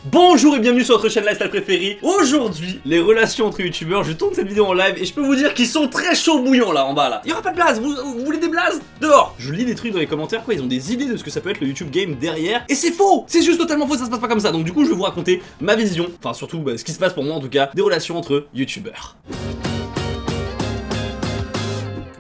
Bonjour et bienvenue sur notre chaîne lifestyle préférée. Aujourd'hui, les relations entre youtubeurs, je tourne cette vidéo en live et je peux vous dire qu'ils sont très chauds bouillants là en bas là. Il y aura pas de blase, vous voulez des blazes? Dehors. Je lis des trucs dans les commentaires quoi, ils ont des idées de ce que ça peut être le YouTube game derrière et c'est faux. C'est juste totalement faux, ça se passe pas comme ça. Donc du coup, je vais vous raconter ma vision, enfin surtout ce qui se passe pour moi en tout cas, des relations entre youtubeurs.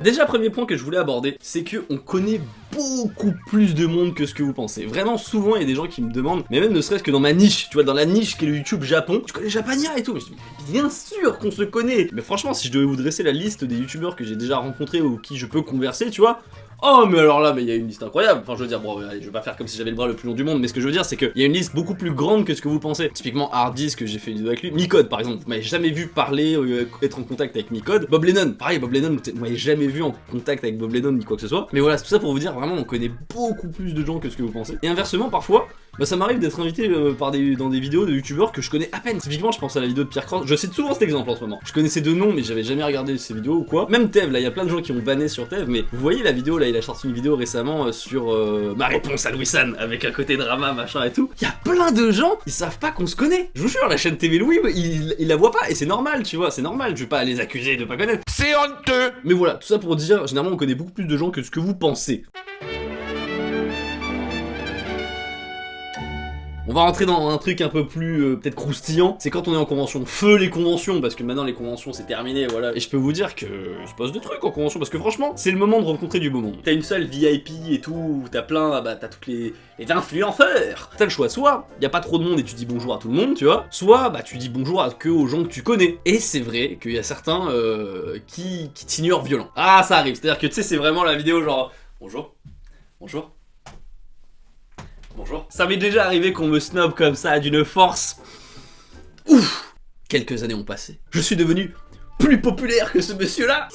Déjà, premier point que je voulais aborder, c'est que on connaît beaucoup plus de monde que ce que vous pensez. Vraiment, souvent, il y a des gens qui me demandent, mais même ne serait-ce que dans ma niche, tu vois, dans la niche qui est le YouTube Japon, tu connais Japania et tout. Mais je dis, bien sûr qu'on se connaît. Mais franchement, si je devais vous dresser la liste des youtubeurs que j'ai déjà rencontrés ou qui je peux converser, tu vois. Oh mais alors là, mais il y a une liste incroyable. Enfin je veux dire, bon allez, je vais pas faire comme si j'avais le bras le plus long du monde, mais ce que je veux dire c'est qu'il y a une liste beaucoup plus grande que ce que vous pensez. Typiquement Hardis que j'ai fait une vidéo avec lui, Micode par exemple, vous m'avez jamais vu parler, être en contact avec Micode. Bob Lennon, pareil Bob Lennon, vous m'avez jamais vu en contact avec Bob Lennon ni quoi que ce soit. Mais voilà, c'est tout ça pour vous dire, vraiment on connaît beaucoup plus de gens que ce que vous pensez. Et inversement parfois, ça m'arrive d'être invité dans des vidéos de youtubeurs que je connais à peine. Typiquement je pense à la vidéo de Pierre Cross, je cite souvent cet exemple en ce moment. Je connaissais deux noms mais j'avais jamais regardé ses vidéos ou quoi. Même Tev, là il y a plein de gens qui ont vanné sur Tev, mais vous voyez la vidéo là, il a sorti une vidéo récemment sur ma réponse à Louis-San avec un côté drama machin et tout. Il y a plein de gens, ils savent pas qu'on se connaît. Je vous jure, la chaîne TV Louis, ils la voient pas et c'est normal, tu vois, c'est normal, je vais pas les accuser de pas connaître. C'est honteux. Mais voilà, tout ça pour dire, généralement on connaît beaucoup plus de gens que ce que vous pensez. On va rentrer dans un truc un peu plus peut-être croustillant, c'est quand on est en convention. Feu les conventions, parce que maintenant les conventions c'est terminé, voilà. Et je peux vous dire que il se passe des trucs en convention, parce que franchement, c'est le moment de rencontrer du beau monde. T'as une salle VIP et tout, où t'as plein, t'as toutes les influenceurs. T'as le choix, soit y a pas trop de monde et tu dis bonjour à tout le monde, tu vois, soit tu dis bonjour que aux gens que tu connais. Et c'est vrai qu'il y a certains qui t'ignorent violent. Ah ça arrive, c'est-à-dire que tu sais c'est vraiment la vidéo genre bonjour, bonjour. Bonjour. Ça m'est déjà arrivé qu'on me snob comme ça d'une force. Ouf. Quelques années ont passé. Je suis devenu plus populaire que ce monsieur-là.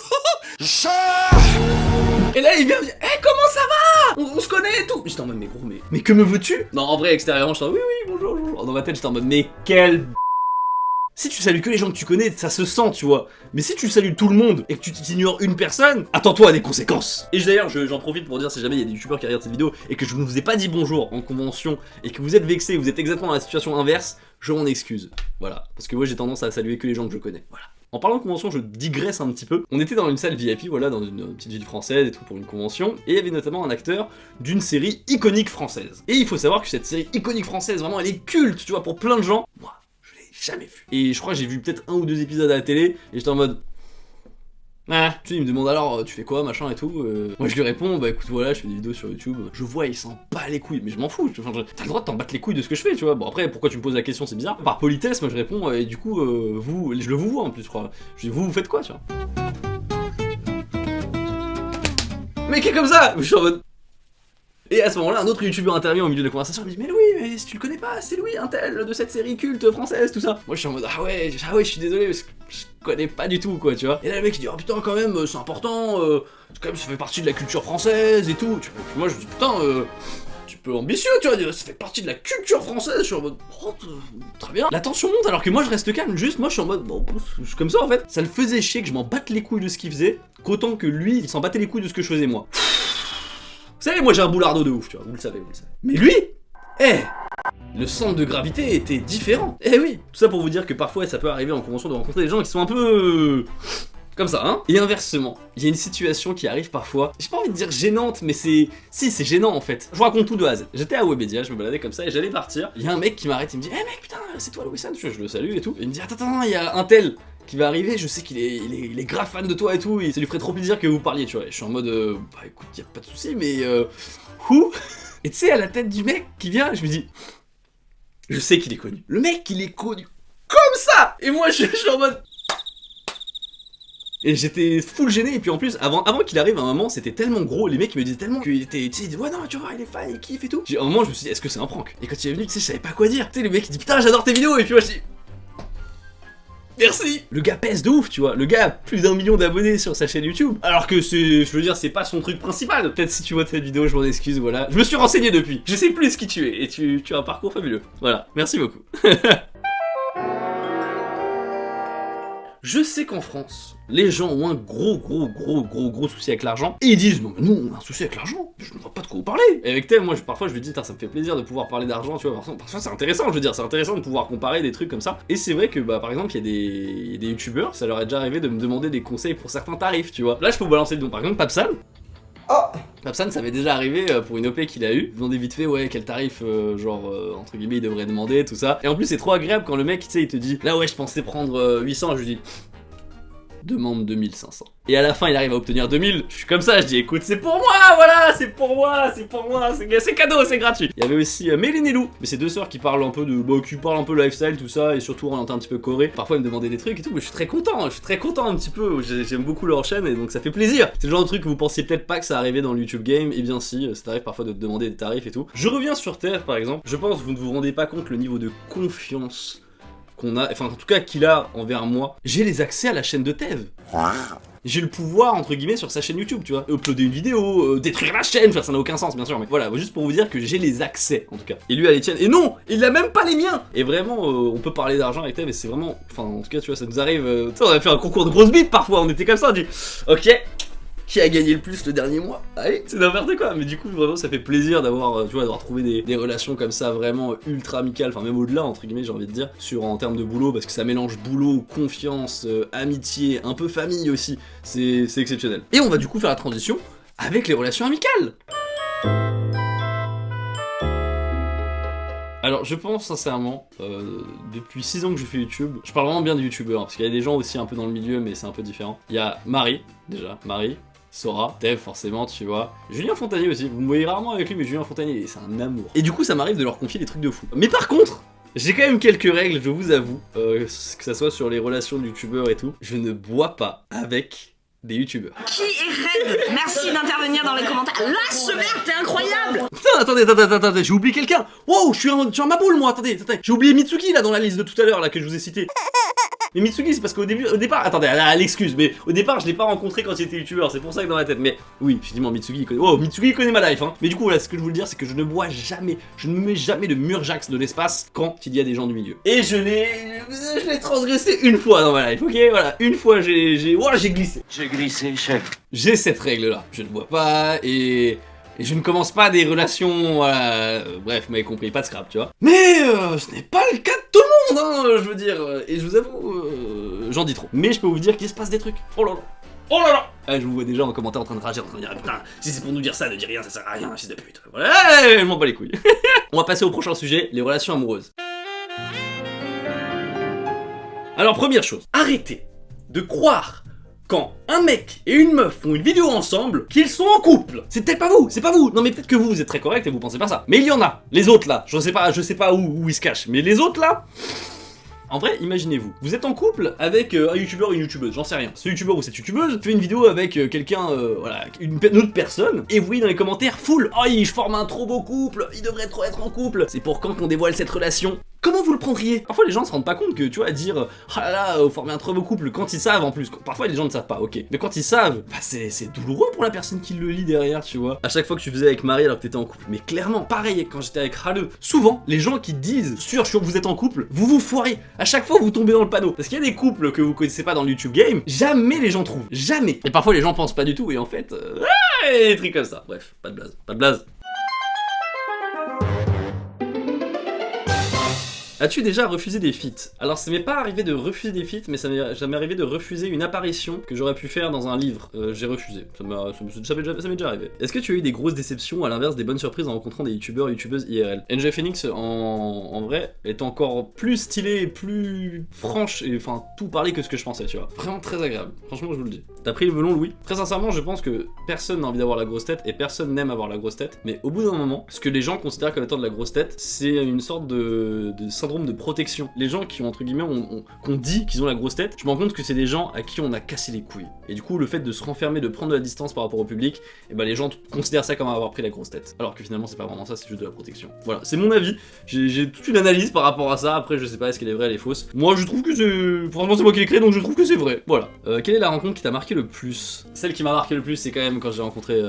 Et là il vient me dire, hey, comment ça va, on se connaît et tout. J'étais en mode mais gros mais que me veux-tu? Non en vrai extérieurement j'étais en mode oui bonjour bonjour. Dans ma tête j'étais en mode mais quel. Si tu salues que les gens que tu connais, ça se sent, tu vois. Mais si tu salues tout le monde et que tu t'ignores une personne, attends-toi à des conséquences. Et d'ailleurs, j'en profite pour dire si jamais il y a des youtubeurs qui regardent cette vidéo et que je ne vous ai pas dit bonjour en convention et que vous êtes vexés, vous êtes exactement dans la situation inverse, je m'en excuse. Voilà. Parce que moi j'ai tendance à saluer que les gens que je connais. Voilà. En parlant de convention, je digresse un petit peu. On était dans une salle VIP, voilà, dans une petite ville française et tout pour une convention, et il y avait notamment un acteur d'une série iconique française. Et il faut savoir que cette série iconique française, vraiment, elle est culte, tu vois, pour plein de gens. Moi, jamais vu. Et je crois que j'ai vu peut-être un ou deux épisodes à la télé, et j'étais en mode... Ah, tu sais, il me demande alors, tu fais quoi, machin et tout. Moi je lui réponds, bah écoute voilà, je fais des vidéos sur YouTube. Je vois, il s'en bat les couilles, mais je m'en fous. T'as le droit de t'en battre les couilles de ce que je fais, tu vois. Bon après, pourquoi tu me poses la question, c'est bizarre. Par politesse, moi je réponds, et du coup, vous, je le vous vois en plus, je crois. Je dis, vous faites quoi, tu vois. Mais qui est comme ça, je suis en mode... Et à ce moment-là, un autre youtubeur intervient au milieu de la conversation, il me dit mais Louis, mais si tu le connais pas, c'est Louis, un tel de cette série culte française, tout ça. Moi je suis en mode ah ouais, je suis désolé, parce que je connais pas du tout quoi, tu vois. Et là le mec il dit oh putain quand même, c'est important, quand même ça fait partie de la culture française et tout. Puis moi je dis putain, tu peux ambitieux, tu vois, ça fait partie de la culture française. Je suis en mode oh, très bien. La tension monte alors que moi je reste calme, juste moi je suis en mode bon, je suis comme ça en fait. Ça le faisait chier que je m'en batte les couilles de ce qu'il faisait, qu'autant que lui il s'en battait les couilles de ce que je faisais moi. Vous savez, moi j'ai un boulardo de ouf, tu vois, vous le savez. Mais lui, le centre de gravité était différent. Eh oui, tout ça pour vous dire que parfois ça peut arriver en convention de rencontrer des gens qui sont un peu... comme ça, hein. Et inversement, il y a une situation qui arrive parfois, j'ai pas envie de dire gênante, mais c'est... Si, c'est gênant en fait. Je vous raconte tout de A à Z. J'étais à Webedia, je me baladais comme ça et j'allais partir. Il y a un mec qui m'arrête, il me dit hey mec, putain, c'est toi Louis-San, je le salue et tout. Et il me dit attends, il y a un tel qui va arriver, je sais qu'il est grave fan de toi et tout, et ça lui ferait trop plaisir que vous parliez, tu vois. Et je suis en mode, bah écoute, y'a pas de soucis, mais Et tu sais, à la tête du mec qui vient, je me dis, je sais qu'il est connu. Le mec, il est connu comme ça. Et moi, je suis en mode... Et j'étais full gêné, et puis en plus, avant qu'il arrive à un moment, c'était tellement gros, les mecs ils me disaient tellement qu'il était, tu sais, ouais non, tu vois, il est fan, il kiffe et tout. À un moment, je me suis dit, est-ce que c'est un prank? Et quand il est venu, tu sais, je savais pas quoi dire. Tu sais, le mec il dit, putain, j'adore tes vidéos, et puis moi je dis... Merci. Le gars pèse de ouf, tu vois. Le gars a plus d'1 million d'abonnés sur sa chaîne YouTube. Alors que c'est, je veux dire, c'est pas son truc principal. Peut-être si tu vois cette vidéo, je m'en excuse, voilà. Je me suis renseigné depuis. Je sais plus qui tu es. Et tu as un parcours fabuleux. Voilà. Merci beaucoup. Je sais qu'en France, les gens ont un gros souci avec l'argent, et ils disent, non mais nous on a un souci avec l'argent, je ne vois pas de quoi vous parler. Et avec Thème, moi parfois je lui dis, ça me fait plaisir de pouvoir parler d'argent, tu vois, parfois c'est intéressant, je veux dire, c'est intéressant de pouvoir comparer des trucs comme ça. Et c'est vrai que, bah par exemple, il y a des youtubeurs, ça leur est déjà arrivé de me demander des conseils pour certains tarifs, tu vois. Là je peux vous balancer le nom, par exemple, Papsan. Oh, Papsan, ça m'est déjà arrivé pour une OP qu'il a eu. Demandez vite fait, ouais, quel tarif, entre guillemets, il devrait demander, tout ça. Et en plus, c'est trop agréable quand le mec, tu sais, il te dit, là ouais, je pensais prendre 800, je lui dis, demande 2500. Et à la fin, il arrive à obtenir 2000. Je suis comme ça, je dis, écoute, c'est pour moi, voilà, c'est pour moi, c'est cadeau, c'est gratuit. Il y avait aussi Méline et Lou, mais c'est deux sœurs qui parlent un peu lifestyle, tout ça, et surtout orienté un petit peu Corée. Parfois, elles me demandaient des trucs et tout, mais je suis très content un petit peu. J'aime beaucoup leur chaîne, et donc ça fait plaisir. C'est le genre de truc que vous pensiez peut-être pas que ça arrivait dans le YouTube game, et bien si, ça arrive parfois de te demander des tarifs et tout. Je reviens sur Terre, par exemple. Je pense que vous ne vous rendez pas compte le niveau de confiance qu'on a, enfin en tout cas qu'il a envers moi. J'ai les accès à la chaîne de Tev. J'ai le pouvoir, entre guillemets, sur sa chaîne YouTube, tu vois. Uploader une vidéo, détruire la chaîne, enfin ça n'a aucun sens, bien sûr, mais voilà, juste pour vous dire que j'ai les accès, en tout cas. Et lui a les tiennes, et non, il a même pas les miens. Et vraiment, on peut parler d'argent avec Tev, et c'est vraiment, enfin en tout cas, tu vois, ça nous arrive, tu sais, on a fait un concours de grosses bites parfois, on était comme ça, on dit, ok, qui a gagné le plus le dernier mois? Allez, c'est n'importe quoi, mais du coup vraiment ça fait plaisir d'avoir, tu vois, d'avoir trouvé des relations comme ça vraiment ultra amicales, enfin même au-delà entre guillemets j'ai envie de dire, en termes de boulot, parce que ça mélange boulot, confiance, amitié, un peu famille aussi, c'est exceptionnel. Et on va du coup faire la transition avec les relations amicales. Alors je pense sincèrement, depuis 6 ans que je fais YouTube, je parle vraiment bien de youtubeurs, parce qu'il y a des gens aussi un peu dans le milieu mais c'est un peu différent. Il y a Marie, déjà, Sora, Tev forcément, tu vois. Julien Fontanier aussi, vous me voyez rarement avec lui, mais Julien Fontanier, c'est un amour. Et du coup, ça m'arrive de leur confier des trucs de fou. Mais par contre, j'ai quand même quelques règles, je vous avoue, que ça soit sur les relations de youtubeurs et tout. Je ne bois pas avec des youtubeurs. Qui est raide? Merci d'intervenir dans les commentaires. Lâche merde, t'es incroyable! Putain, attendez, j'ai oublié quelqu'un. Wow, je suis en ma boule, moi, attendez. J'ai oublié Mitsuki, là, dans la liste de tout à l'heure, là, que je vous ai cité. Mais Mitsuki, c'est parce qu'au départ, attendez, l'excuse, mais au départ, je l'ai pas rencontré quand il était youtubeur, c'est pour ça que dans ma tête, mais oui, effectivement, Mitsuki, Mitsuki connaît ma life, hein. Mais du coup, voilà, ce que je veux dire, c'est que je ne bois jamais, je ne mets jamais de Murjax de l'espace quand il y a des gens du milieu. Et je l'ai transgressé une fois dans ma life, ok, voilà, une fois, j'ai glissé. J'ai glissé, chef. J'ai cette règle-là, je ne bois pas, et je ne commence pas des relations, voilà, bref, vous m'avez compris, pas de scrap, tu vois. Mais ce n'est pas le cas de tout le monde, hein, je veux dire, et je vous avoue, j'en dis trop. Mais je peux vous dire qu'il se passe des trucs, oh là là. Oh là là! Ah, je vous vois déjà en commentaire en train de rager, en train de dire putain, si c'est pour nous dire ça, ne dis rien, ça sert à rien, fils de pute. Voilà, je m'en bats les couilles. On va passer au prochain sujet, les relations amoureuses. Alors, première chose, arrêtez de croire quand un mec et une meuf font une vidéo ensemble, qu'ils sont en couple. C'est peut-être pas vous, c'est pas vous. Non mais peut-être que vous êtes très correct et vous pensez pas ça. Mais il y en a. Les autres là, je sais pas où ils se cachent. Mais les autres là, en vrai, imaginez-vous, vous êtes en couple avec un youtubeur ou une youtubeuse, j'en sais rien. Ce youtubeur ou cette youtubeuse fait une vidéo avec quelqu'un, voilà, une autre personne, et vous voyez dans les commentaires full, oh, je forme un trop beau couple, ils devraient trop être en couple. C'est pour quand qu'on dévoile cette relation? Comment vous le prendriez? Parfois les gens se rendent pas compte que, tu vois, dire ah là là, vous formez un trop beau couple quand ils savent en plus. Parfois les gens ne savent pas, ok. Mais quand ils savent, bah c'est douloureux pour la personne qui le lit derrière, tu vois. À chaque fois que tu faisais avec Marie alors que t'étais en couple. Mais clairement, pareil quand j'étais avec Hale. Souvent, les gens qui disent sûr que vous êtes en couple, vous vous foirez. À chaque fois, vous tombez dans le panneau. Parce qu'il y a des couples que vous connaissez pas dans le YouTube game, jamais les gens trouvent. Jamais. Et parfois les gens pensent pas du tout et en fait, des trucs comme ça. Bref, pas de blaze. Pas de blaze. As-tu déjà refusé des feats? Alors ça m'est pas arrivé de refuser des feats, mais ça m'est arrivé de refuser une apparition que j'aurais pu faire dans un livre. J'ai refusé, ça m'est déjà arrivé. Est-ce que tu as eu des grosses déceptions, à l'inverse des bonnes surprises en rencontrant des youtubeurs, youtubeuses IRL? NJ Phoenix en vrai est encore plus stylé, plus franche, et enfin tout parler que ce que je pensais, tu vois. Vraiment très agréable, franchement je vous le dis. T'as pris le melon Louis? Très sincèrement je pense que personne n'a envie d'avoir la grosse tête, et personne n'aime avoir la grosse tête, mais au bout d'un moment, ce que les gens considèrent comme étant de la grosse tête, c'est une sorte de syndrome de protection. Les gens qui ont entre guillemets qu'on dit qu'ils ont la grosse tête, je me rends compte que c'est des gens à qui on a cassé les couilles. Et du coup le fait de se renfermer, de prendre de la distance par rapport au public, et ben les gens considèrent ça comme avoir pris la grosse tête. Alors que finalement c'est pas vraiment ça, c'est juste de la protection. Voilà, c'est mon avis. J'ai toute une analyse par rapport à ça. Après je sais pas est-ce qu'elle est vraie, elle est fausse. Moi je trouve que c'est... Franchement c'est moi qui l'ai créé donc je trouve que c'est vrai. Voilà. Quelle est la rencontre qui t'a marqué le plus? Celle qui m'a marqué le plus c'est quand même quand j'ai rencontré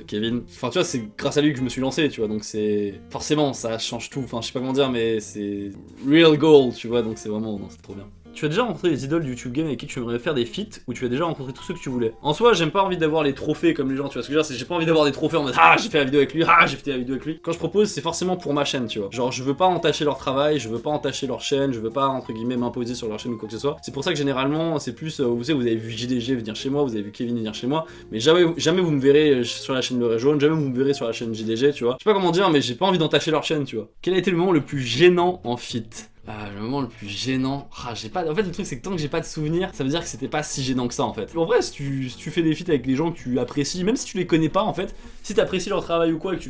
Kevin. Enfin tu vois c'est grâce à lui que je me suis lancé tu vois donc c'est... Forcément ça change tout. Enfin je sais pas comment dire mais c'est... Real goal tu vois donc c'est vraiment... Non c'est trop bien. Tu as déjà rencontré des idoles du YouTube game avec qui tu aimerais faire des feats, ou tu as déjà rencontré tous ceux que tu voulais? En soi, j'aime pas envie d'avoir les trophées comme les gens, tu vois ce que je veux dire, j'ai pas envie d'avoir des trophées en mode ah j'ai fait la vidéo avec lui, ah j'ai fait la vidéo avec lui. Quand je propose, c'est forcément pour ma chaîne, tu vois. Genre je veux pas entacher leur travail, je veux pas entacher leur chaîne, je veux pas entre guillemets m'imposer sur leur chaîne ou quoi que ce soit. C'est pour ça que généralement c'est plus, vous savez, vous avez vu JDG venir chez moi, vous avez vu Kevin venir chez moi, mais jamais vous me verrez sur la chaîne Le Ray Jaune, jamais vous me verrez sur la chaîne JDG, tu vois. Je sais pas comment dire, mais j'ai pas envie d'entacher leur chaîne, tu vois. Quel a été le moment le plus gênant en feat? Le moment le plus gênant, j'ai pas. En fait, le truc c'est que tant que j'ai pas de souvenir, ça veut dire que c'était pas si gênant que ça en fait. En vrai, si tu fais des feats avec des gens que tu apprécies, même si tu les connais pas en fait, si t'apprécies leur travail ou quoi, et que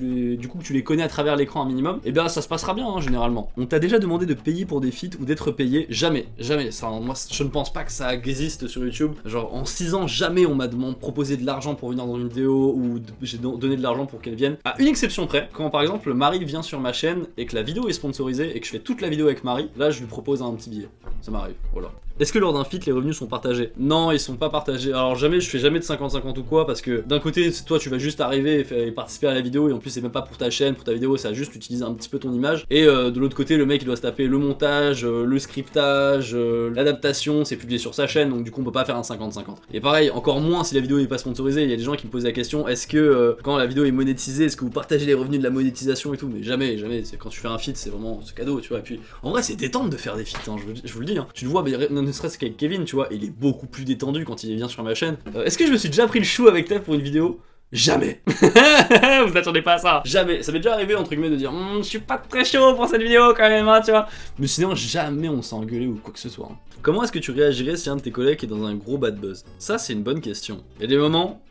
tu les connais à travers l'écran un minimum, et bien ça se passera bien hein, généralement. On t'a déjà demandé de payer pour des feats ou d'être payé? Jamais, jamais. Ça, moi, je ne pense pas que ça existe sur YouTube. Genre en 6 ans, jamais on m'a proposé de l'argent pour venir dans une vidéo ou j'ai donné de l'argent pour qu'elle vienne. À une exception près, quand par exemple Marie vient sur ma chaîne et que la vidéo est sponsorisée et que je fais toute la vidéo avec Marie, là je lui propose un petit billet. Ça m'arrive, voilà. Est-ce que lors d'un feat les revenus sont partagés? Non, ils sont pas partagés. Alors jamais, je fais jamais de 50-50 ou quoi, parce que d'un côté, toi tu vas juste arriver et participer à la vidéo, et en plus c'est même pas pour ta chaîne, pour ta vidéo, ça juste utilise un petit peu ton image. Et de l'autre côté, le mec il doit se taper le montage, le scriptage, l'adaptation, c'est publié sur sa chaîne, donc du coup on peut pas faire un 50-50. Et pareil, encore moins si la vidéo est pas sponsorisée, il y a des gens qui me posent la question, est-ce que quand la vidéo est monétisée, est-ce que vous partagez les revenus de la monétisation et tout? Mais jamais, jamais, c'est quand tu fais un feat, c'est vraiment ce cadeau, tu vois. Et puis en vrai c'est détente de faire des feats, hein, je vous le dis, hein. Tu le vois, mais ne serait-ce qu'avec Kevin, tu vois, il est beaucoup plus détendu quand il vient sur ma chaîne. Est-ce que je me suis déjà pris le chou avec Tev pour une vidéo? Jamais. Vous attendez pas à ça? Jamais. Ça m'est déjà arrivé entre guillemets de dire je suis pas très chaud pour cette vidéo quand même, hein, tu vois. Mais sinon jamais on s'est engueulé ou quoi que ce soit. Hein. Comment est-ce que tu réagirais si un de tes collègues est dans un gros bad buzz? Ça c'est une bonne question. Il y a des moments,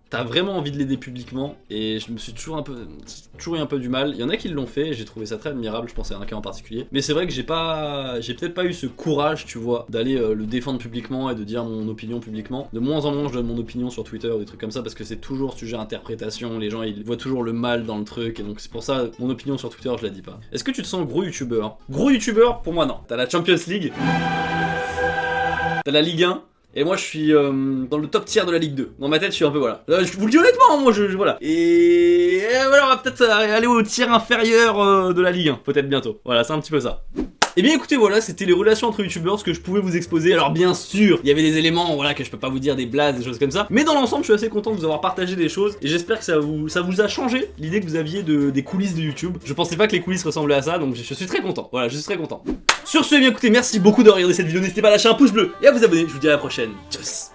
t'as vraiment envie de l'aider publiquement, et je me suis toujours eu un peu du mal. Il y en a qui l'ont fait, et j'ai trouvé ça très admirable, je pense à un cas en particulier. Mais c'est vrai que j'ai peut-être pas eu ce courage, tu vois, d'aller le défendre publiquement et de dire mon opinion publiquement. De moins en moins, je donne mon opinion sur Twitter ou des trucs comme ça, parce que c'est toujours sujet à interprétation, les gens ils voient toujours le mal dans le truc, et donc c'est pour ça, mon opinion sur Twitter, je la dis pas. Est-ce que tu te sens gros youtubeur? Gros youtubeur, pour moi non. T'as la Champions League, t'as la Ligue 1, et moi je suis dans le top tiers de la Ligue 2. Dans ma tête je suis un peu voilà. Je vous le dis honnêtement, moi je voilà. Et voilà, on va peut-être aller au tiers inférieur de la Ligue 1, peut-être bientôt. Voilà, c'est un petit peu ça. Et bien écoutez, voilà, c'était les relations entre youtubeurs, ce que je pouvais vous exposer. Alors bien sûr, il y avait des éléments, voilà, que je peux pas vous dire, des blagues, des choses comme ça. Mais dans l'ensemble, je suis assez content de vous avoir partagé des choses. Et j'espère que ça vous a changé l'idée que vous aviez des coulisses de YouTube. Je pensais pas que les coulisses ressemblaient à ça, donc je suis très content. Voilà, je suis très content. Sur ce, bien écoutez, merci beaucoup d'avoir regardé cette vidéo. N'hésitez pas à lâcher un pouce bleu et à vous abonner. Je vous dis à la prochaine. Tchuss.